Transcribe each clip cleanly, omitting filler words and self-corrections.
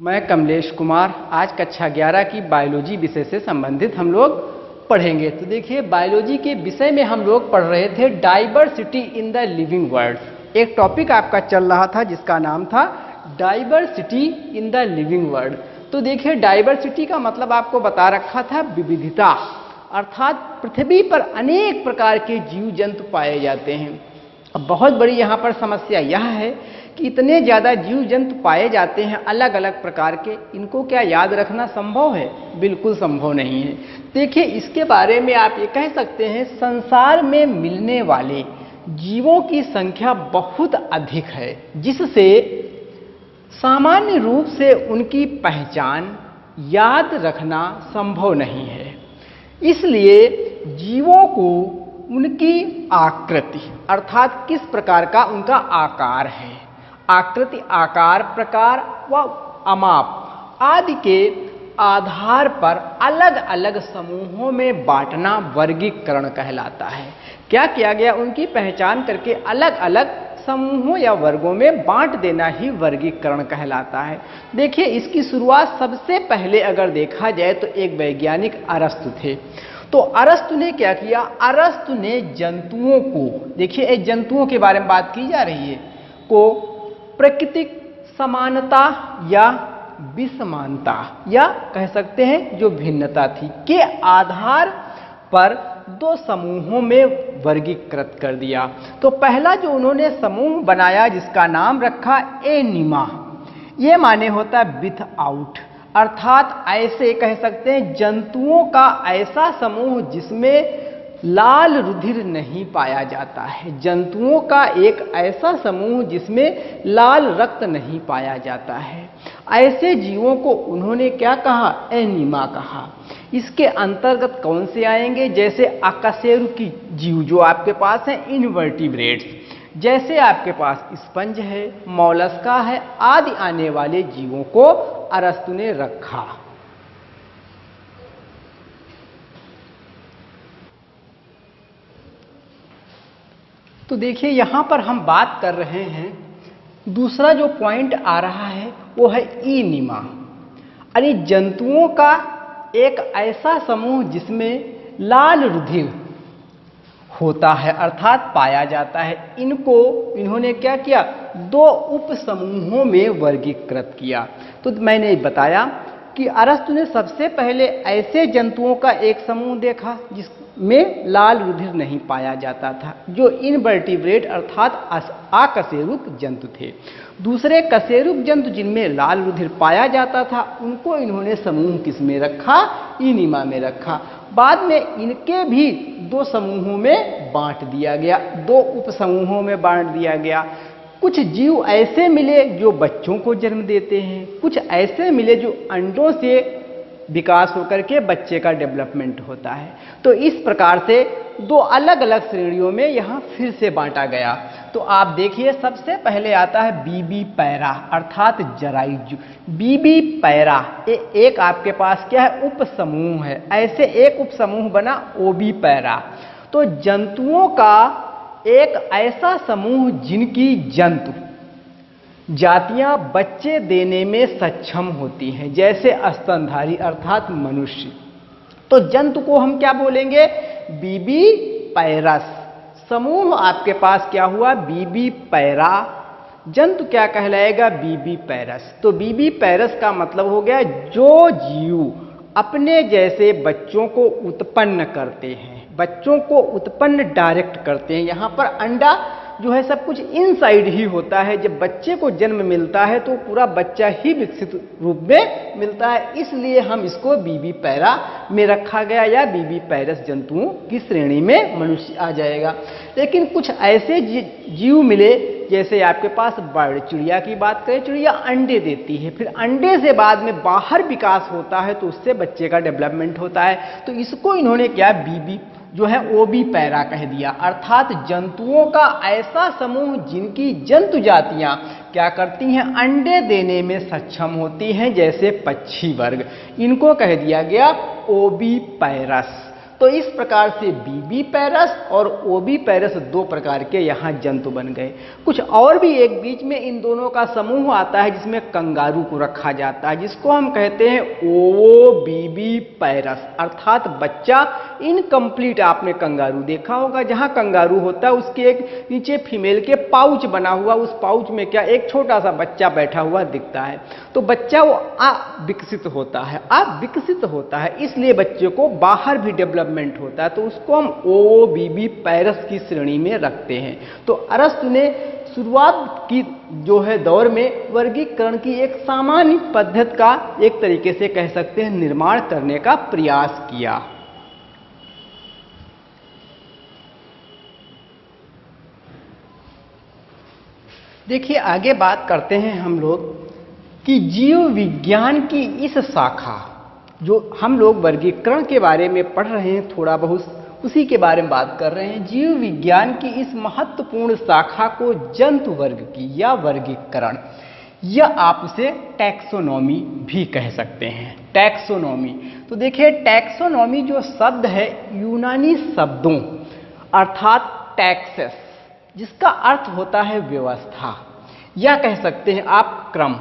मैं कमलेश कुमार आज कक्षा 11 की बायोलॉजी विषय से संबंधित हम लोग पढ़ेंगे। तो देखिए, बायोलॉजी के विषय में हम लोग पढ़ रहे थे diversity in the living world. एक टॉपिक आपका चल रहा था जिसका नाम था diversity in the living world. तो देखिए, डाइवर्सिटी का मतलब आपको बता रखा था विविधता, अर्थात पृथ्वी पर अनेक प्रकार के जीव जंतु पाए जाते हैं। अब बहुत बड़ी यहाँ पर समस्या यह है कि इतने ज़्यादा जीव जंतु पाए जाते हैं अलग अलग प्रकार के, इनको क्या याद रखना संभव है? बिल्कुल संभव नहीं है। देखिए, इसके बारे में आप ये कह सकते हैं संसार में मिलने वाले जीवों की संख्या बहुत अधिक है, जिससे सामान्य रूप से उनकी पहचान याद रखना संभव नहीं है। इसलिए जीवों को उनकी आकृति, अर्थात किस प्रकार का उनका आकार है, आकृति, आकार, प्रकार व अमाप आदि के आधार पर अलग अलग समूहों में बांटना वर्गीकरण कहलाता है। क्या किया गया? उनकी पहचान करके अलग अलग समूहों या वर्गों में बांट देना ही वर्गीकरण कहलाता है। देखिए, इसकी शुरुआत सबसे पहले अगर देखा जाए तो एक वैज्ञानिक अरस्तु थे। तो अरस्तु ने क्या किया? अरस्तु ने जंतुओं को, देखिए जंतुओं के बारे में बात की जा रही है, को प्राकृतिक समानता या विसमानता या कह सकते हैं जो भिन्नता थी के आधार पर दो समूहों में वर्गीकृत कर दिया। तो पहला जो उन्होंने समूह बनाया जिसका नाम रखा एनिमा, ये माने होता है विथ आउट, अर्थात ऐसे कह सकते हैं जंतुओं का ऐसा समूह जिसमें लाल रुधिर नहीं पाया जाता है, जंतुओं का एक ऐसा समूह जिसमें लाल रक्त नहीं पाया जाता है। ऐसे जीवों को उन्होंने क्या कहा? एनिमा कहा। इसके अंतर्गत कौन से आएंगे? जैसे अकशेरुकी जीव जो आपके पास हैं, इनवर्टिब्रेट्स, जैसे आपके पास स्पंज है, मौलस्का है आदि आने वाले जीवों को अरस्तु ने रखा। तो देखिए, यहां पर हम बात कर रहे हैं, दूसरा जो पॉइंट आ रहा है वो है एनिमा, यानी जंतुओं का एक ऐसा समूह जिसमें लाल रुधिर होता है, अर्थात पाया जाता है। इनको इन्होंने क्या किया? दो उप समूहों में वर्गीकृत किया। तो मैंने बताया कि अरस्तु ने सबसे पहले ऐसे जंतुओं का एक समूह देखा जिसमें लाल रुधिर नहीं पाया जाता था, जो इनवर्टिब्रेट अर्थात अकशेरुक जंतु थे। दूसरे कशेरुक जंतु जिनमें लाल रुधिर पाया जाता था, उनको इन्होंने समूह किसमें रखा? एनिमा में रखा। बाद में इनके भी दो समूहों में बांट दिया गया, दो उप समूहों में बांट दिया गया। कुछ जीव ऐसे मिले जो बच्चों को जन्म देते हैं, कुछ ऐसे मिले जो अंडों से विकास होकर के बच्चे का डेवलपमेंट होता है। तो इस प्रकार से दो अलग अलग श्रेणियों में यहाँ फिर से बांटा गया। तो आप देखिए, सबसे पहले आता है बीबी पैरा, अर्थात जरायु। बीबी पैरा एक आपके पास क्या है? उप समूह है। ऐसे एक उप समूह बना ओबी पैरा। तो जंतुओं का एक ऐसा समूह जिनकी जंतु जातियां बच्चे देने में सक्षम होती हैं, जैसे स्तनधारी अर्थात मनुष्य। तो जंतु को हम क्या बोलेंगे? बीबी पैरस। समूह आपके पास क्या हुआ? बीबी पैरा। जंतु क्या कहलाएगा? बीबी पैरस। तो बीबी पैरस का मतलब हो गया जो जीव अपने जैसे बच्चों को उत्पन्न करते हैं, बच्चों को उत्पन्न डायरेक्ट करते हैं। यहाँ पर अंडा जो है सब कुछ इनसाइड ही होता है। जब बच्चे को जन्म मिलता है तो पूरा बच्चा ही विकसित रूप में मिलता है, इसलिए हम इसको बीबी पैरा में रखा गया, या बीबी पैरस जंतुओं की श्रेणी में मनुष्य आ जाएगा। लेकिन कुछ ऐसे जीव मिले, जैसे आपके पास बर्ड, चिड़िया की बात करें, चिड़िया अंडे देती है, फिर अंडे से बाद में बाहर विकास होता है तो उससे बच्चे का डेवलपमेंट होता है। तो इसको इन्होंने क्या? बीबी जो है ओबी पैरा कह दिया, अर्थात जंतुओं का ऐसा समूह जिनकी जंतु जातियां क्या करती हैं? अंडे देने में सक्षम होती हैं, जैसे पक्षी वर्ग, इनको कह दिया गया ओबी पैरस। तो इस प्रकार से बीबी पैरस और ओबी पैरस दो प्रकार के यहाँ जंतु बन गए। कुछ और भी एक बीच में इन दोनों का समूह आता है जिसमें कंगारू को रखा जाता है, जिसको हम कहते हैं ओवो बीबी पैरस, अर्थात बच्चा इनकम्प्लीट। आपने कंगारू देखा होगा, जहाँ कंगारू होता है उसके एक नीचे फीमेल के पाउच बना हुआ, उस पाउच में क्या एक छोटा सा बच्चा बैठा हुआ दिखता है। तो बच्चा वो अविकसित होता है, अविकसित होता है, इसलिए बच्चे को बाहर भी डेवलपमेंट होता है, तो उसको हम ओवो बीबी पैरस की श्रेणी में रखते हैं। तो अरस्तु ने शुरुआत की जो है दौर में वर्गीकरण की एक सामान्य पद्धति का एक तरीके से कह सकते हैं निर्माण करने का प्रयास किया। देखिए आगे बात करते हैं हम लोग कि जीव विज्ञान की इस शाखा, जो हम लोग वर्गीकरण के बारे में पढ़ रहे हैं थोड़ा बहुत, उसी के बारे में बात कर रहे हैं। जीव विज्ञान की इस महत्वपूर्ण शाखा को जंतु वर्ग की या वर्गीकरण, या आप उसे टैक्सोनॉमी भी कह सकते हैं। टैक्सोनॉमी, तो देखिए टैक्सोनॉमी जो शब्द है यूनानी शब्दों अर्थात टैक्सेस, जिसका अर्थ होता है व्यवस्था, या कह सकते हैं आप क्रम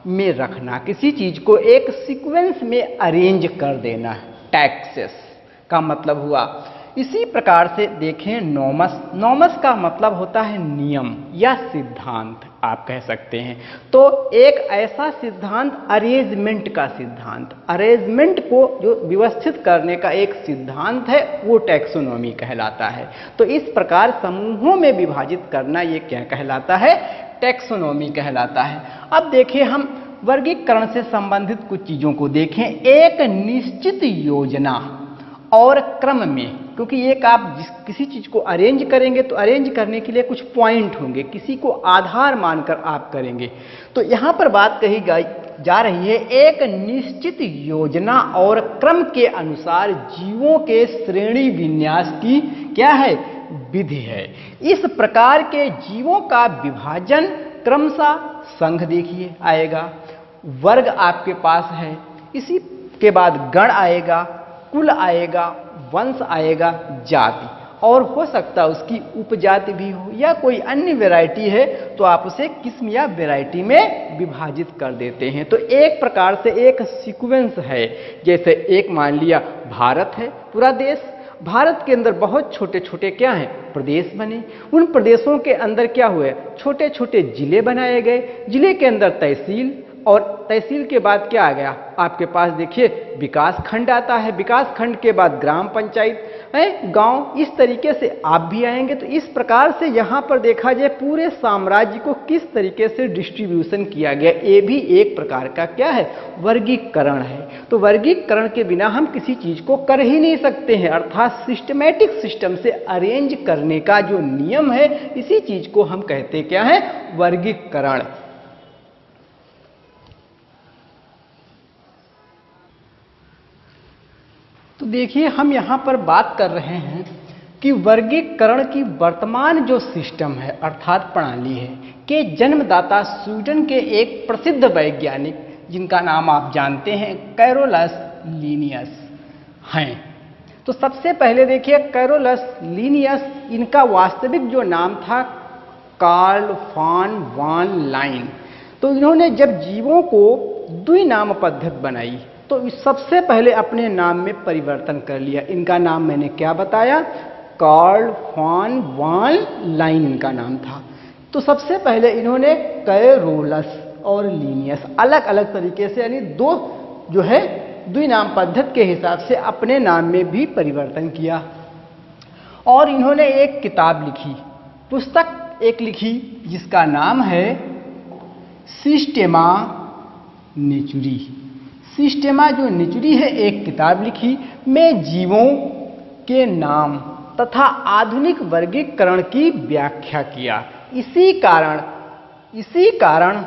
में रखना, किसी चीज को एक सीक्वेंस में अरेंज कर देना, टैक्सेस का मतलब हुआ। इसी प्रकार से देखें नॉमस, नॉमस का मतलब होता है नियम या सिद्धांत आप कह सकते हैं। तो एक ऐसा सिद्धांत अरेंजमेंट का सिद्धांत, अरेंजमेंट को जो व्यवस्थित करने का एक सिद्धांत है वो टैक्सोनॉमी कहलाता है। तो इस प्रकार समूहों में विभाजित करना ये क्या कहलाता है, टैक्सोनॉमी कहलाता है। अब देखिए हम वर्गीकरण से संबंधित कुछ चीजों को देखें। एक निश्चित योजना और क्रम में, क्योंकि एक आप किसी चीज को अरेंज करेंगे तो अरेंज करने के लिए कुछ पॉइंट होंगे, किसी को आधार मानकर आप करेंगे। तो यहां पर बात कही जा रही है एक निश्चित योजना और क्रम के अनुसार जीवों के श्रेणी विन्यास की क्या है, विधि है। इस प्रकार के जीवों का विभाजन क्रमशः संघ देखिए आएगा, वर्ग आपके पास है, इसी के बाद गण आएगा, कुल आएगा, वंश आएगा, जाति, और हो सकता है उसकी उपजाति भी हो या कोई अन्य वैरायटी है तो आप उसे किस्म या वैरायटी में विभाजित कर देते हैं। तो एक प्रकार से एक सीक्वेंस है। जैसे एक मान लिया भारत है पूरा देश, भारत के अंदर बहुत छोटे छोटे क्या हैं, प्रदेश बने, उन प्रदेशों के अंदर क्या हुए, छोटे छोटे जिले बनाए गए, जिले के अंदर तहसील, और तहसील के बाद क्या आ गया आपके पास देखिए विकास खंड आता है, विकास खंड के बाद ग्राम पंचायत है, गांव, इस तरीके से आप भी आएंगे। तो इस प्रकार से यहाँ पर देखा जाए पूरे साम्राज्य को किस तरीके से डिस्ट्रीब्यूशन किया गया, ये भी एक प्रकार का क्या है, वर्गीकरण है। तो वर्गीकरण के बिना हम किसी चीज को कर ही नहीं सकते हैं, अर्थात सिस्टमैटिक सिस्टम से अरेंज करने का जो नियम है, इसी चीज को हम कहते क्या है, वर्गीकरण। तो देखिए हम यहाँ पर बात कर रहे हैं कि वर्गीकरण की वर्तमान जो सिस्टम है अर्थात प्रणाली है के जन्मदाता स्वीडन के एक प्रसिद्ध वैज्ञानिक जिनका नाम आप जानते हैं कैरोलस लीनियस हैं। तो सबसे पहले देखिए कैरोलस लीनियस, इनका वास्तविक जो नाम था कार्ल वान लाइन। तो इन्होंने जब जीवों को द्विनाम पद्धति बनाई तो सबसे पहले अपने नाम में परिवर्तन कर लिया। इनका नाम मैंने क्या बताया, कार्ल वान लाइन इनका नाम था। तो सबसे पहले इन्होंने कैरोलस और लीनियस अलग अलग तरीके से, यानी दो जो है द्विनाम पद्धति के हिसाब से अपने नाम में भी परिवर्तन किया। और इन्होंने एक किताब लिखी, पुस्तक एक लिखी जिसका नाम है सिस्टेमा नेचुरी। सिस्टेमा जो नेचुरी है एक किताब लिखी में जीवों के नाम तथा आधुनिक वर्गीकरण की व्याख्या किया। इसी कारण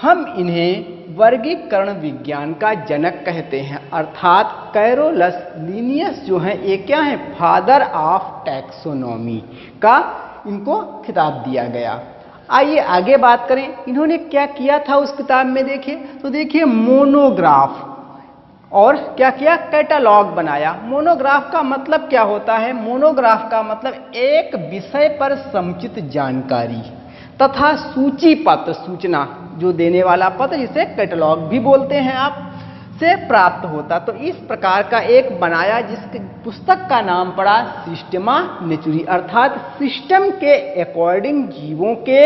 हम इन्हें वर्गीकरण विज्ञान का जनक कहते हैं, अर्थात कैरोलस लीनियस जो है ये क्या है, फादर ऑफ टैक्सोनॉमी का इनको खिताब दिया गया। आइए आगे बात करें, इन्होंने क्या किया था उस किताब में देखिए। तो देखिए मोनोग्राफ और क्या किया, कैटलॉग बनाया। मोनोग्राफ का मतलब क्या होता है, मोनोग्राफ का मतलब एक विषय पर समुचित जानकारी तथा सूची पत्र, सूचना जो देने वाला पत्र, जिसे कैटलॉग भी बोलते हैं आप, से प्राप्त होता। तो इस प्रकार का एक बनाया, जिसके पुस्तक का नाम पड़ा सिस्टमा नेचुरी, अर्थात सिस्टम के अकॉर्डिंग जीवों के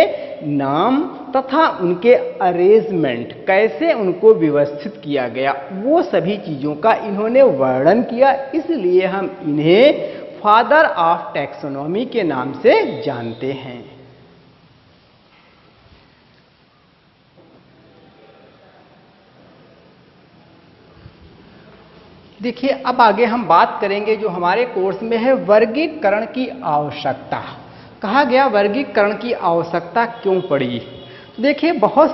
नाम तथा उनके अरेंजमेंट, कैसे उनको व्यवस्थित किया गया, वो सभी चीजों का इन्होंने वर्णन किया। इसलिए हम इन्हें फादर ऑफ टैक्सोनॉमी के नाम से जानते हैं। देखिए, अब आगे हम बात करेंगे जो हमारे कोर्स में है, वर्गीकरण की आवश्यकता। कहा गया वर्गीकरण की आवश्यकता क्यों पड़ी। देखिए, बहुत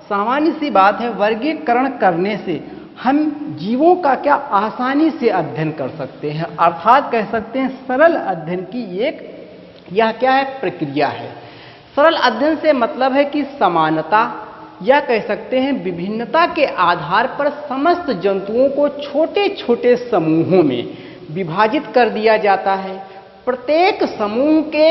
सामान्य सी बात है, वर्गीकरण करने से हम जीवों का क्या आसानी से अध्ययन कर सकते हैं, अर्थात कह सकते हैं सरल अध्ययन की एक यह क्या है, प्रक्रिया है। सरल अध्ययन से मतलब है कि समानता या कह सकते हैं विभिन्नता के आधार पर समस्त जंतुओं को छोटे छोटे समूहों में विभाजित कर दिया जाता है। प्रत्येक समूह के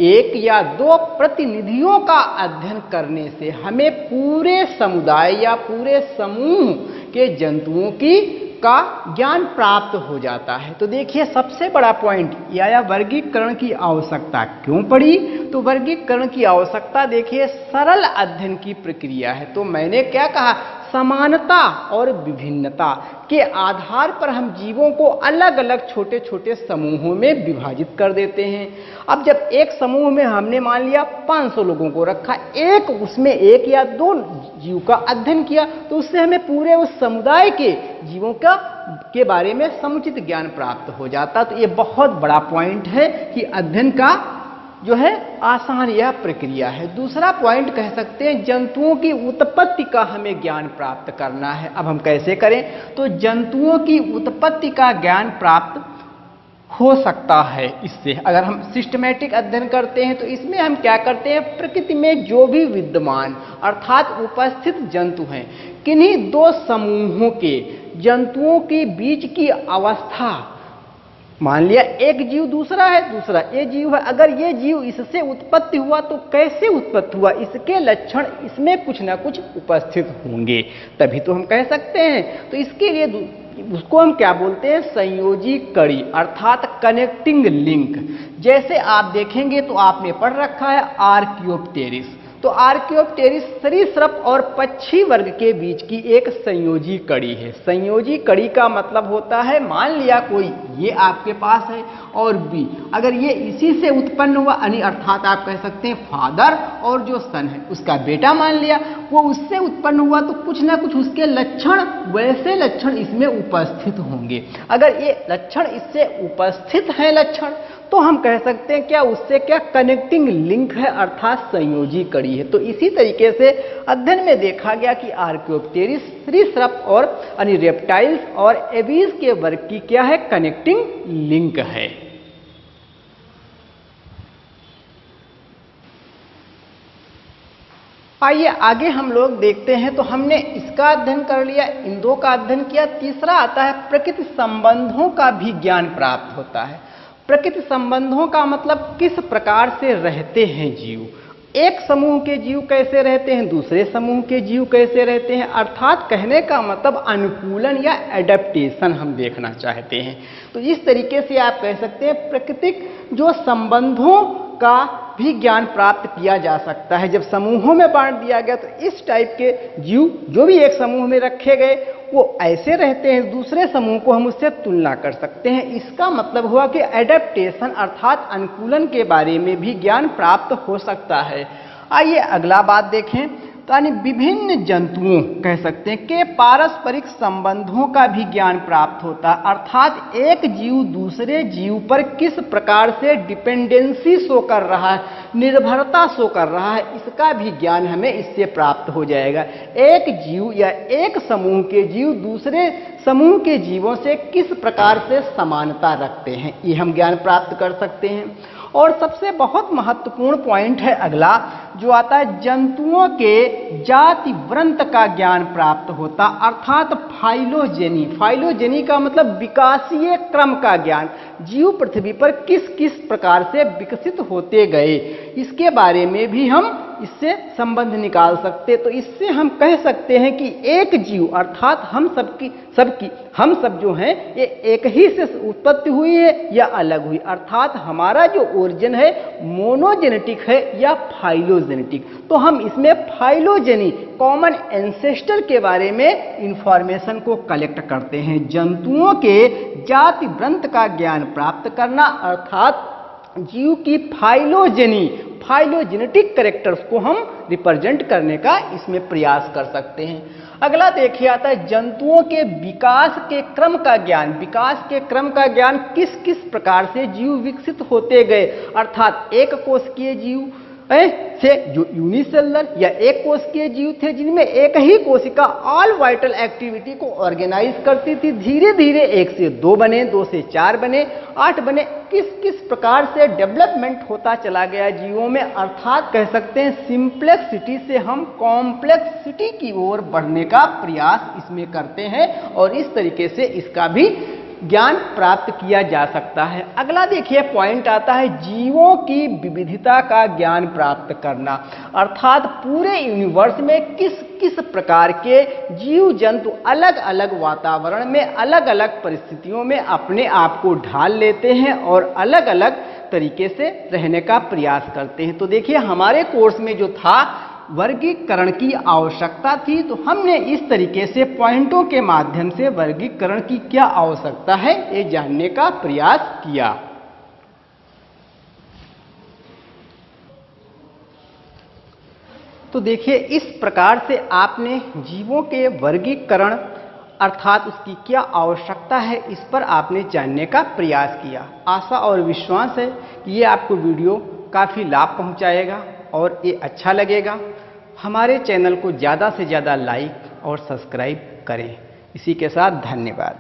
एक या दो प्रतिनिधियों का अध्ययन करने से हमें पूरे समुदाय या पूरे समूह के जंतुओं की का ज्ञान प्राप्त हो जाता है। तो देखिए, सबसे बड़ा पॉइंट यह आया, वर्गीकरण की आवश्यकता क्यों पड़ी। तो वर्गीकरण की आवश्यकता देखिए सरल अध्ययन की प्रक्रिया है। तो मैंने क्या कहा, समानता और विभिन्नता के आधार पर हम जीवों को अलग अलग छोटे छोटे समूहों में विभाजित कर देते हैं। अब जब एक समूह में हमने मान लिया 500 लोगों को रखा, एक उसमें एक या दो जीव का अध्ययन किया, तो उससे हमें पूरे उस समुदाय के जीवों के बारे में समुचित ज्ञान प्राप्त हो जाता। तो ये बहुत बड़ा पॉइंट है कि अध्ययन का जो है आसान यह प्रक्रिया है। दूसरा पॉइंट कह सकते हैं, जंतुओं की उत्पत्ति का हमें ज्ञान प्राप्त करना है। अब हम कैसे करें, तो जंतुओं की उत्पत्ति का ज्ञान प्राप्त हो सकता है इससे, अगर हम सिस्टमैटिक अध्ययन करते हैं। तो इसमें हम क्या करते हैं, प्रकृति में जो भी विद्यमान अर्थात उपस्थित जंतु हैं, किन्हीं दो समूहों के जंतुओं के बीच की अवस्था, मान लिया एक जीव दूसरा है, दूसरा ये जीव है, अगर ये जीव इससे उत्पत्ति हुआ तो कैसे उत्पत्ति हुआ, इसके लक्षण इसमें कुछ ना कुछ उपस्थित होंगे, तभी तो हम कह सकते हैं। तो इसके लिए उसको हम क्या बोलते हैं, संयोजी कड़ी अर्थात कनेक्टिंग लिंक। जैसे आप देखेंगे तो आपने पढ़ रखा है आर्कियोप्टेरिस। तो आर्कियोप्टेरिस सरीसृप और पक्षी वर्ग के बीच की एक संयोजी कड़ी है। संयोजी कड़ी का मतलब होता है, मान लिया कोई ये आपके पास है और बी, अगर ये इसी से उत्पन्न हुआ, यानी अर्थात आप कह सकते हैं फादर और जो सन है उसका बेटा मान लिया, वो उससे उत्पन्न हुआ, तो कुछ ना कुछ उसके लक्षण, वैसे लक्षण इसमें उपस्थित होंगे। अगर ये लक्षण इससे उपस्थित हैं लक्षण, तो हम कह सकते हैं क्या, उससे क्या कनेक्टिंग लिंक है अर्थात संयोजी कड़ी है। तो इसी तरीके से अध्ययन में देखा गया कि आर्कियोप्टेरिस सरीसृप और यानी रेप्टाइल्स और एबीज के वर्ग की क्या है, कनेक्टिंग लिंक है। आइए आगे हम लोग देखते हैं। तो हमने इसका अध्ययन कर लिया, इन दो का अध्ययन किया। तीसरा आता है प्रकृति संबंधों का भी ज्ञान प्राप्त होता है। प्रकृति संबंधों का मतलब किस प्रकार से रहते हैं जीव, एक समूह के जीव कैसे रहते हैं, दूसरे समूह के जीव कैसे रहते हैं, अर्थात कहने का मतलब अनुकूलन या एडेप्टेशन हम देखना चाहते हैं। तो इस तरीके से आप कह सकते हैं प्राकृतिक जो संबंधों का भी ज्ञान प्राप्त किया जा सकता है। जब समूहों में बांट दिया गया तो इस टाइप के जीव जो भी एक समूह में रखे गए वो ऐसे रहते हैं, दूसरे समूह को हम उससे तुलना कर सकते हैं। इसका मतलब हुआ कि एडेप्टेशन अर्थात अनुकूलन के बारे में भी ज्ञान प्राप्त हो सकता है। आइए अगला बात देखें। तो यानी विभिन्न जंतुओं कह सकते हैं कि पारस्परिक संबंधों का भी ज्ञान प्राप्त होता है, अर्थात एक जीव दूसरे जीव पर किस प्रकार से डिपेंडेंसी शो कर रहा है, निर्भरता शो कर रहा है, इसका भी ज्ञान हमें इससे प्राप्त हो जाएगा। एक जीव या एक समूह के जीव दूसरे समूह के जीवों से किस प्रकार से समानता रखते हैं, ये हम ज्ञान प्राप्त कर सकते हैं। और सबसे बहुत महत्वपूर्ण पॉइंट है अगला, जो आता है जंतुओं के जाति वृंत का ज्ञान प्राप्त होता, अर्थात फाइलोजेनी। फाइलोजेनी का मतलब विकासीय क्रम का ज्ञान, जीव पृथ्वी पर किस किस प्रकार से विकसित होते गए, इसके बारे में भी हम इससे संबंध निकाल सकते। तो इससे हम कह सकते हैं कि एक जीव अर्थात हम सब जो हैं ये एक ही से उत्पत्ति हुई है या अलग हुई, अर्थात हमारा जो ओरिजिन है मोनोजेनेटिक है या फाइलोजेनेटिक। तो हम इसमें फाइलोजेनी कॉमन एंसेस्टर के बारे में इंफॉर्मेशन को कलेक्ट करते हैं। जंतुओं के जाति वृंत का ज्ञान प्राप्त करना अर्थात जीव की फाइलोजेनेटिक कैरेक्टर्स को हम रिप्रेजेंट करने का इसमें प्रयास कर सकते हैं। अगला देखिए आता है जंतुओं के विकास के क्रम का ज्ञान। विकास के क्रम का ज्ञान किस किस प्रकार से जीव विकसित होते गए, अर्थात एक कोशिकीय जीव से जो यूनिसेलुलर या एक कोशिकीय जीव थे जिनमें एक ही कोशिका ऑल वाइटल एक्टिविटी को ऑर्गेनाइज करती थी, धीरे धीरे 1 से 2 बने, 2 से 4 बने, 8 बने, किस किस प्रकार से डेवलपमेंट होता चला गया जीवों में, अर्थात कह सकते हैं सिंप्लेक्सिटी से हम कॉम्प्लेक्सिटी की ओर बढ़ने का प्रयास इसमें करते हैं और इस तरीके से इसका भी ज्ञान प्राप्त किया जा सकता है। अगला देखिए पॉइंट आता है जीवों की विविधता का ज्ञान प्राप्त करना, अर्थात पूरे यूनिवर्स में किस किस प्रकार के जीव जंतु अलग अलग वातावरण में अलग अलग परिस्थितियों में अपने आप को ढाल लेते हैं और अलग अलग तरीके से रहने का प्रयास करते हैं। तो देखिए हमारे कोर्स में जो था वर्गीकरण की आवश्यकता थी, तो हमने इस तरीके से पॉइंटों के माध्यम से वर्गीकरण की क्या आवश्यकता है ये जानने का प्रयास किया। तो देखिए इस प्रकार से आपने जीवों के वर्गीकरण अर्थात उसकी क्या आवश्यकता है इस पर आपने जानने का प्रयास किया। आशा और विश्वास है कि ये आपको वीडियो काफ़ी लाभ पहुंचाएगा और ये अच्छा लगेगा। हमारे चैनल को ज़्यादा से ज़्यादा लाइक और सब्सक्राइब करें। इसी के साथ धन्यवाद।